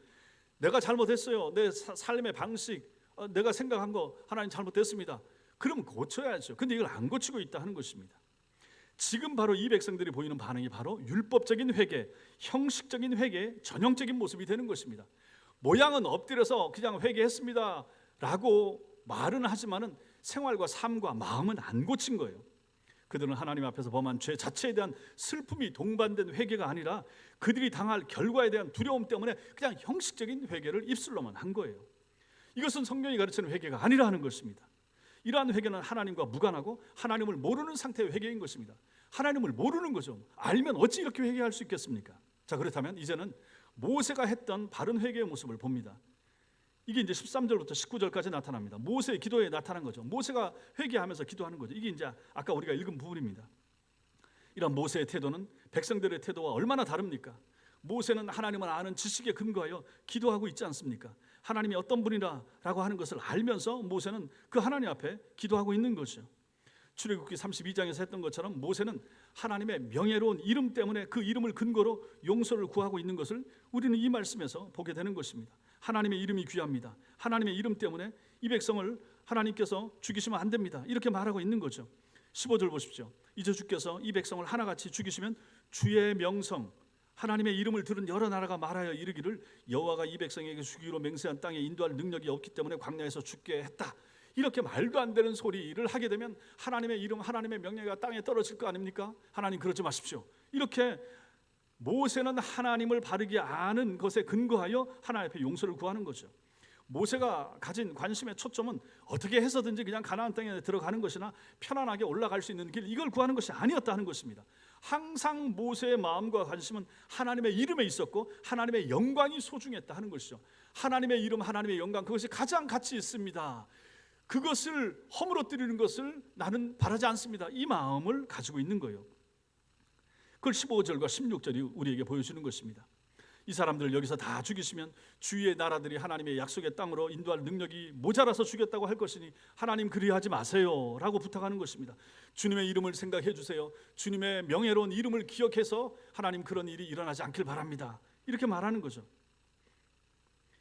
내가 잘못했어요. 내 삶의 방식, 내가 생각한 거 하나님 잘못됐습니다. 그러면 고쳐야죠. 근데 이걸 안 고치고 있다 하는 것입니다. 지금 바로 이 백성들이 보이는 반응이 바로 율법적인 회개, 형식적인 회개, 전형적인 모습이 되는 것입니다. 모양은 엎드려서 그냥 회개했습니다 라고 말은 하지만은 생활과 삶과 마음은 안 고친 거예요. 그들은 하나님 앞에서 범한 죄 자체에 대한 슬픔이 동반된 회개가 아니라 그들이 당할 결과에 대한 두려움 때문에 그냥 형식적인 회개를 입술로만 한 거예요. 이것은 성경이 가르치는 회개가 아니라 하는 것입니다. 이러한 회개는 하나님과 무관하고 하나님을 모르는 상태의 회개인 것입니다. 하나님을 모르는 거죠. 알면 어찌 이렇게 회개할 수 있겠습니까? 자, 그렇다면 이제는 모세가 했던 바른 회개의 모습을 봅니다. 이게 이제 13절부터 19절까지 나타납니다. 모세의 기도에 나타난 거죠. 모세가 회개하면서 기도하는 거죠. 이게 이제 아까 우리가 읽은 부분입니다. 이런 모세의 태도는 백성들의 태도와 얼마나 다릅니까? 모세는 하나님을 아는 지식에 근거하여 기도하고 있지 않습니까? 하나님이 어떤 분이라고 하는 것을 알면서 모세는 그 하나님 앞에 기도하고 있는 것이죠. 출애굽기 32장에서 했던 것처럼 모세는 하나님의 명예로운 이름 때문에 그 이름을 근거로 용서를 구하고 있는 것을 우리는 이 말씀에서 보게 되는 것입니다. 하나님의 이름이 귀합니다. 하나님의 이름 때문에 이 백성을 하나님께서 죽이시면 안 됩니다. 이렇게 말하고 있는 거죠. 15절 보십시오. 이제 주께서 이 백성을 하나같이 죽이시면 주의 명성, 하나님의 이름을 들은 여러 나라가 말하여 이르기를 여호와가 이 백성에게 주기로 맹세한 땅에 인도할 능력이 없기 때문에 광야에서 죽게 했다. 이렇게 말도 안 되는 소리를 하게 되면 하나님의 이름, 하나님의 명예가 땅에 떨어질 거 아닙니까? 하나님 그러지 마십시오. 이렇게 모세는 하나님을 바르게 아는 것에 근거하여 하나님 앞에 용서를 구하는 거죠. 모세가 가진 관심의 초점은 어떻게 해서든지 그냥 가나안 땅에 들어가는 것이나 편안하게 올라갈 수 있는 길, 이걸 구하는 것이 아니었다는 것입니다. 항상 모세의 마음과 관심은 하나님의 이름에 있었고 하나님의 영광이 소중했다 하는 것이죠. 하나님의 이름, 하나님의 영광, 그것이 가장 가치 있습니다. 그것을 허물어뜨리는 것을 나는 바라지 않습니다. 이 마음을 가지고 있는 거예요. 그걸 15절과 16절이 우리에게 보여주는 것입니다. 이 사람들을 여기서 다 죽이시면 주위의 나라들이 하나님의 약속의 땅으로 인도할 능력이 모자라서 죽였다고 할 것이니 하나님 그리하지 마세요 라고 부탁하는 것입니다. 주님의 이름을 생각해 주세요. 주님의 명예로운 이름을 기억해서 하나님 그런 일이 일어나지 않길 바랍니다. 이렇게 말하는 거죠.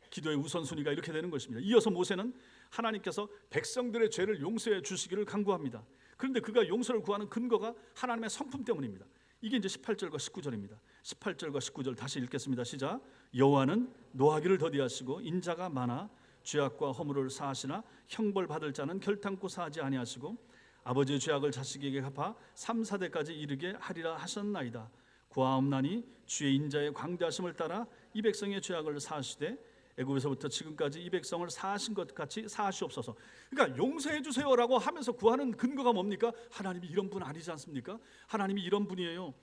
기도의 우선순위가 이렇게 되는 것입니다. 이어서 모세는 하나님께서 백성들의 죄를 용서해 주시기를 간구합니다. 그런데 그가 용서를 구하는 근거가 하나님의 성품 때문입니다. 이게 이제 18절과 19절입니다. 18절과 19절 다시 읽겠습니다. 시작. 여호와는 노하기를 더디하시고 인자가 많아 죄악과 허물을 사하시나 형벌 받을 자는 결탄코 사하지 아니하시고 아버지의 죄악을 자식에게 갚아 3, 4대까지 이르게 하리라 하셨나이다. 구하옵나니 주의 인자의 광대하심을 따라 이 백성의 죄악을 사하시되 애굽에서부터 지금까지 이 백성을 사하신 것 같이 사하시옵소서. 그러니까 용서해 주세요라고 하면서 구하는 근거가 뭡니까? 하나님이 이런 분 아니지 않습니까? 하나님이 이런 분이에요.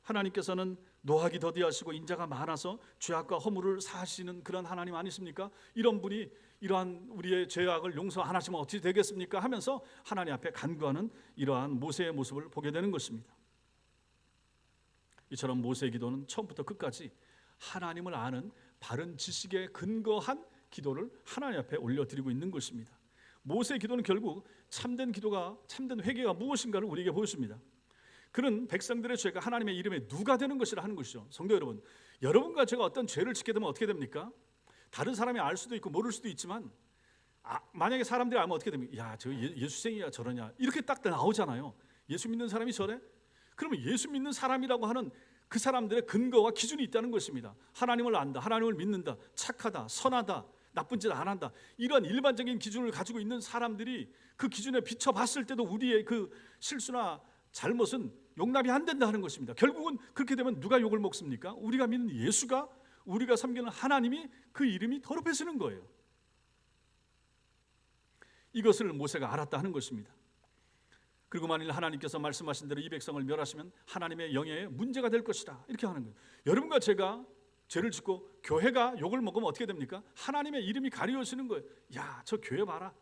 하나님께서는 노하기 더디하시고 인자가 많아서 죄악과 허물을 사하시는 그런 하나님 아니십니까? 이런 분이 이러한 우리의 죄악을 용서 안 하시면 어떻게 되겠습니까? 하면서 하나님 앞에 간구하는 이러한 모세의 모습을 보게 되는 것입니다. 이처럼 모세의 기도는 처음부터 끝까지 하나님을 아는 바른 지식에 근거한 기도를 하나님 앞에 올려드리고 있는 것입니다. 모세의 기도는 결국 참된 기도가, 참된 회개가 무엇인가를 우리에게 보여줍니다. 그는 백성들의 죄가 하나님의 이름에 누가 되는 것이라 하는 것이죠. 성도 여러분, 여러분과 제가 어떤 죄를 짓게 되면 어떻게 됩니까? 다른 사람이 알 수도 있고 모를 수도 있지만 만약에 사람들이 알면 어떻게 됩니까? 야, 저 예수생이야 저러냐, 이렇게 딱 나오잖아요. 예수 믿는 사람이 저래? 그러면 예수 믿는 사람이라고 하는 그 사람들의 근거와 기준이 있다는 것입니다. 하나님을 안다, 하나님을 믿는다, 착하다, 선하다, 나쁜 짓 안 한다, 이런 일반적인 기준을 가지고 있는 사람들이 그 기준에 비춰봤을 때도 우리의 그 실수나 잘못은 용납이 안 된다 하는 것입니다. 결국은 그렇게 되면 누가 욕을 먹습니까? 우리가 믿는 예수가, 우리가 섬기는 하나님이, 그 이름이 더럽혀지는 거예요. 이것을 모세가 알았다 하는 것입니다. 그리고 만일 하나님께서 말씀하신 대로 이 백성을 멸하시면 하나님의 영예에 문제가 될 것이다, 이렇게 하는 거예요. 여러분과 제가 죄를 짓고 교회가 욕을 먹으면 어떻게 됩니까? 하나님의 이름이 가려지는 거예요. 야, 저 교회 봐라,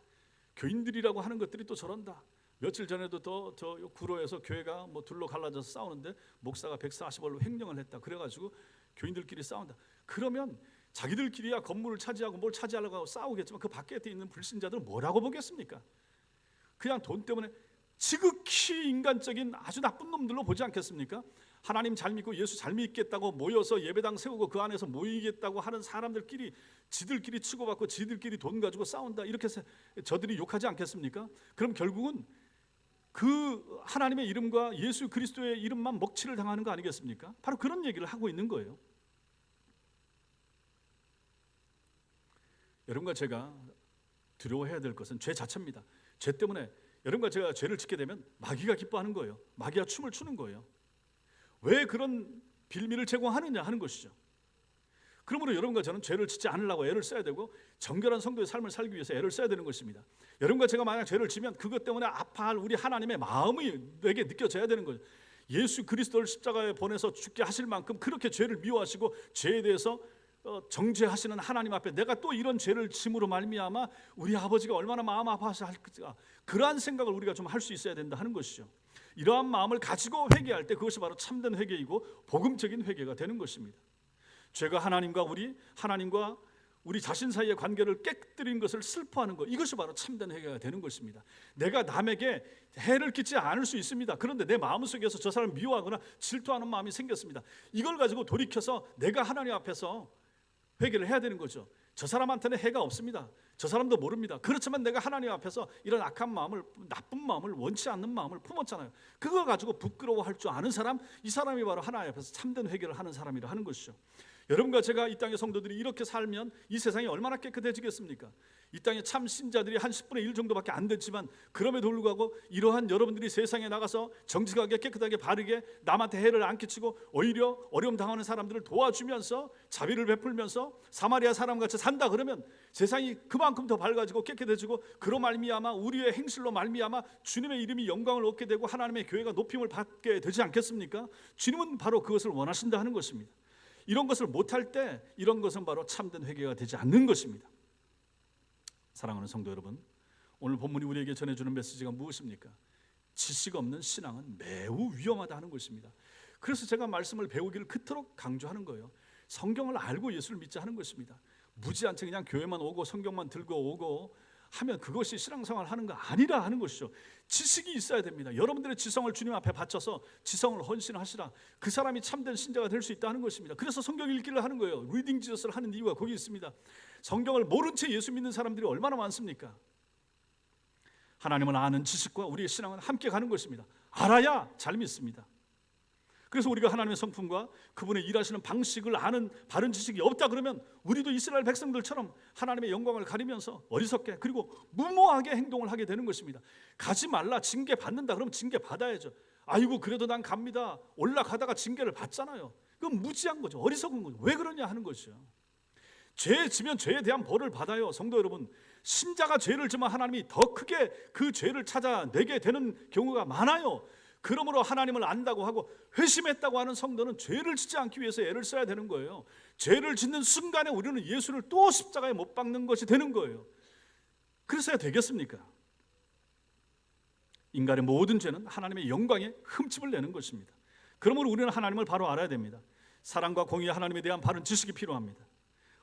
교인들이라고 하는 것들이 또 저런다. 며칠 전에도 저 구로에서 교회가 뭐 둘로 갈라져서 싸우는데 목사가 140원로 횡령을 했다, 그래가지고 교인들끼리 싸운다. 그러면 자기들끼리야 건물을 차지하고 뭘 차지하려고 하고 싸우겠지만 그 밖에 있는 불신자들은 뭐라고 보겠습니까? 그냥 돈 때문에 지극히 인간적인 아주 나쁜 놈들로 보지 않겠습니까? 하나님 잘 믿고 예수 잘 믿겠다고 모여서 예배당 세우고 그 안에서 모이겠다고 하는 사람들끼리 지들끼리 치고받고 지들끼리 돈 가지고 싸운다, 이렇게 해서 저들이 욕하지 않겠습니까? 그럼 결국은 그 하나님의 이름과 예수 그리스도의 이름만 먹칠을 당하는 거 아니겠습니까? 바로 그런 얘기를 하고 있는 거예요. 여러분과 제가 두려워해야 될 것은 죄 자체입니다. 죄 때문에 여러분과 제가 죄를 짓게 되면 마귀가 기뻐하는 거예요. 마귀가 춤을 추는 거예요. 왜 그런 빌미를 제공하느냐 하는 것이죠. 그러므로 여러분과 저는 죄를 짓지 않으려고 애를 써야 되고 정결한 성도의 삶을 살기 위해서 애를 써야 되는 것입니다. 여러분과 제가 만약 죄를 지면 그것 때문에 아파할 우리 하나님의 마음이 내게 느껴져야 되는 거죠. 예수 그리스도를 십자가에 보내서 죽게 하실 만큼 그렇게 죄를 미워하시고 죄에 대해서 정죄하시는 하나님 앞에 내가 또 이런 죄를 짐으로 말미암아 우리 아버지가 얼마나 마음 아파하실까, 그러한 생각을 우리가 좀 할 수 있어야 된다 하는 것이죠. 이러한 마음을 가지고 회개할 때 그것이 바로 참된 회개이고 복음적인 회개가 되는 것입니다. 죄가 하나님과 우리 자신 사이의 관계를 깨뜨린 것을 슬퍼하는 것, 이것이 바로 참된 회개가 되는 것입니다. 내가 남에게 해를 끼치지 않을 수 있습니다. 그런데 내 마음속에서 저 사람을 미워하거나 질투하는 마음이 생겼습니다. 이걸 가지고 돌이켜서 내가 하나님 앞에서 회개를 해야 되는 거죠. 저 사람한테는 해가 없습니다. 저 사람도 모릅니다. 그렇지만 내가 하나님 앞에서 이런 악한 마음을, 나쁜 마음을, 원치 않는 마음을 품었잖아요. 그거 가지고 부끄러워할 줄 아는 사람, 이 사람이 바로 하나님 앞에서 참된 회개를 하는 사람이라 하는 것이죠. 여러분과 제가 이 땅의 성도들이 이렇게 살면 이 세상이 얼마나 깨끗해지겠습니까? 이 땅에 참 신자들이 한 10분의 1 정도밖에 안 됐지만 그럼에도 불구하고 이러한 여러분들이 세상에 나가서 정직하게 깨끗하게 바르게 남한테 해를 안 끼치고 오히려 어려움 당하는 사람들을 도와주면서 자비를 베풀면서 사마리아 사람같이 산다 그러면 세상이 그만큼 더 밝아지고 깨끗해지고 그로 말미암아 우리의 행실로 말미암아 주님의 이름이 영광을 얻게 되고 하나님의 교회가 높임을 받게 되지 않겠습니까? 주님은 바로 그것을 원하신다 하는 것입니다. 이런 것을 못할 때 이런 것은 바로 참된 회개가 되지 않는 것입니다. 사랑하는 성도 여러분, 오늘 본문이 우리에게 전해주는 메시지가 무엇입니까? 지식 없는 신앙은 매우 위험하다 하는 것입니다. 그래서 제가 말씀을 배우기를 그토록 강조하는 거예요. 성경을 알고 예수를 믿자 하는 것입니다. 무지한테 그냥 교회만 오고 성경만 들고 오고 하면 그것이 신앙생활 하는 거 아니라 하는 것이죠. 지식이 있어야 됩니다. 여러분들의 지성을 주님 앞에 바쳐서 지성을 헌신하시라. 그 사람이 참된 신자가 될 수 있다는 것입니다. 그래서 성경 읽기를 하는 거예요. 리딩 지저스를 하는 이유가 거기 있습니다. 성경을 모른 채 예수 믿는 사람들이 얼마나 많습니까? 하나님을 아는 지식과 우리의 신앙은 함께 가는 것입니다. 알아야 잘 믿습니다. 그래서 우리가 하나님의 성품과 그분의 일하시는 방식을 아는 바른 지식이 없다 그러면 우리도 이스라엘 백성들처럼 하나님의 영광을 가리면서 어리석게 그리고 무모하게 행동을 하게 되는 것입니다. 가지 말라, 징계 받는다 그러면 징계 받아야죠. 아이고 그래도 난 갑니다. 올라가다가 징계를 받잖아요. 그건 무지한 거죠. 어리석은 거죠. 왜 그러냐 하는 것이죠. 죄 지면 죄에 대한 벌을 받아요. 성도 여러분, 신자가 죄를 지면 하나님이 더 크게 그 죄를 찾아내게 되는 경우가 많아요. 그러므로 하나님을 안다고 하고 회심했다고 하는 성도는 죄를 짓지 않기 위해서 애를 써야 되는 거예요. 죄를 짓는 순간에 우리는 예수를 또 십자가에 못 박는 것이 되는 거예요. 그래서야 되겠습니까? 인간의 모든 죄는 하나님의 영광에 흠집을 내는 것입니다. 그러므로 우리는 하나님을 바로 알아야 됩니다. 사랑과 공의의 하나님에 대한 바른 지식이 필요합니다.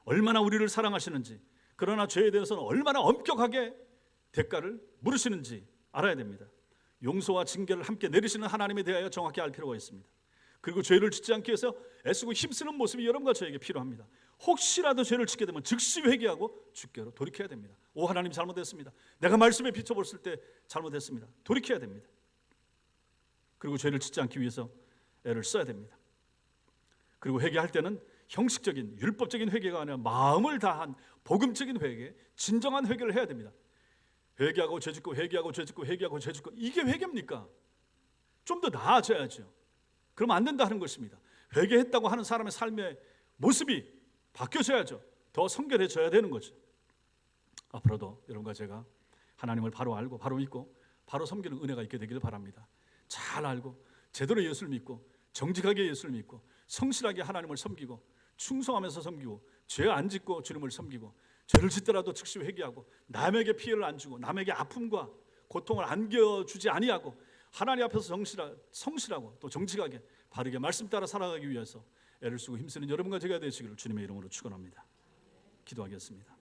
얼마나 우리를 사랑하시는지, 그러나 죄에 대해서는 얼마나 엄격하게 대가를 물으시는지 알아야 됩니다. 용서와 징계를 함께 내리시는 하나님에 대하여 정확히 알 필요가 있습니다. 그리고 죄를 짓지 않기 위해서 애쓰고 힘쓰는 모습이 여러분과 저에게 필요합니다. 혹시라도 죄를 짓게 되면 즉시 회개하고 주께로 돌이켜야 됩니다. 오, 하나님 잘못했습니다. 내가 말씀에 비춰봤을 때 잘못했습니다. 돌이켜야 됩니다. 그리고 죄를 짓지 않기 위해서 애를 써야 됩니다. 그리고 회개할 때는 형식적인 율법적인 회개가 아니라 마음을 다한 복음적인 회개, 진정한 회개를 해야 됩니다. 회개하고 죄짓고 회개하고 죄짓고 회개하고 죄짓고, 이게 회개입니까? 좀 더 나아져야죠. 그러면 안 된다 하는 것입니다. 회개했다고 하는 사람의 삶의 모습이 바뀌어져야죠. 더 성결해져야 되는 거죠. 앞으로도 여러분과 제가 하나님을 바로 알고 바로 믿고 바로 섬기는 은혜가 있게 되기를 바랍니다. 잘 알고 제대로 예수를 믿고 정직하게 예수를 믿고 성실하게 하나님을 섬기고 충성하면서 섬기고 죄 안 짓고 주님을 섬기고, 죄를 짓더라도 즉시 회개하고 남에게 피해를 안 주고 남에게 아픔과 고통을 안겨주지 아니하고 하나님 앞에서 성실하고 또 정직하게 바르게 말씀 따라 살아가기 위해서 애를 쓰고 힘쓰는 여러분과 제가 되시기를 주님의 이름으로 축원합니다. 기도하겠습니다.